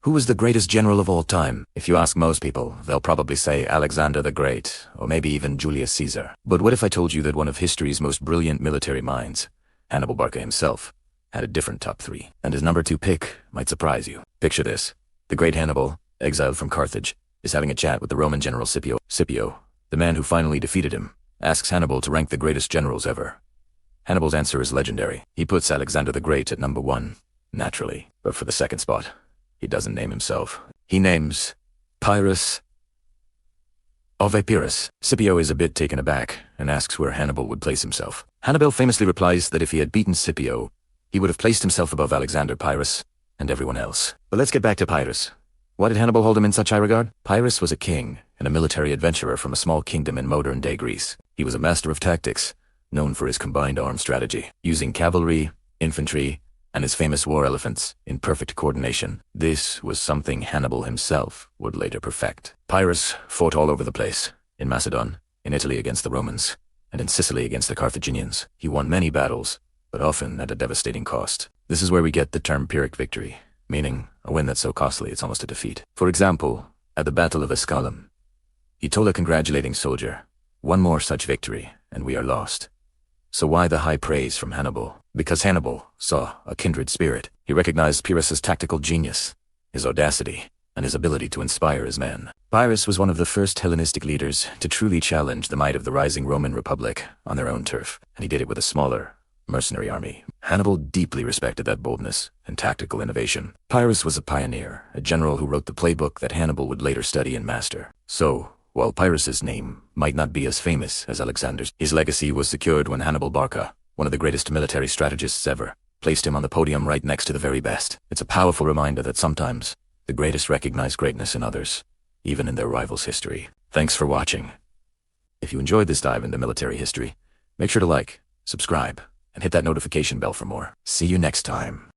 Who was the greatest general of all time? If you ask most people, they'll probably say Alexander the Great, or maybe even Julius Caesar. But what if I told you that one of history's most brilliant military minds, Hannibal Barca himself, had a different top 3, and his number 2 pick might surprise you. Picture this. The great Hannibal, exiled from Carthage, is having a chat with the Roman general Scipio. Scipio, the man who finally defeated him, asks Hannibal to rank the greatest generals ever. Hannibal's answer is legendary. He puts Alexander the Great at number 1, naturally. But for the second spot, he doesn't name himself. He names Pyrrhus of Epirus. Scipio is a bit taken aback and asks where Hannibal would place himself. Hannibal famously replies that if he had beaten Scipio, he would have placed himself above Alexander, Pyrrhus, and everyone else. But let's get back to Pyrrhus. Why did Hannibal hold him in such high regard? Pyrrhus was a king and a military adventurer from a small kingdom in modern-day Greece. He was a master of tactics, known for his combined arm strategy, using cavalry, infantry, and his famous war elephants in perfect coordination. This was something Hannibal himself would later perfect. Pyrrhus fought all over the place, in Macedon, in Italy against the Romans, and in Sicily against the Carthaginians. He won many battles, but often at a devastating cost. This is where we get the term Pyrrhic victory, meaning a win that's so costly it's almost a defeat. For example, at the Battle of Escalum, he told a congratulating soldier, "One more such victory, and we are lost." So why the high praise from Hannibal? Because Hannibal saw a kindred spirit. He recognized Pyrrhus's tactical genius, his audacity, and his ability to inspire his men. Pyrrhus was one of the first Hellenistic leaders to truly challenge the might of the rising Roman Republic on their own turf, and he did it with a smaller, mercenary army. Hannibal deeply respected that boldness and tactical innovation. Pyrrhus was a pioneer, a general who wrote the playbook that Hannibal would later study and master. So, while Pyrrhus's name might not be as famous as Alexander's, his legacy was secured when Hannibal Barca, one of the greatest military strategists ever, placed him on the podium right next to the very best. It's a powerful reminder that sometimes the greatest recognize greatness in others, even in their rivals' history. Thanks for watching. If you enjoyed this dive into military history, make sure to like, subscribe, and hit that notification bell for more. See you next time.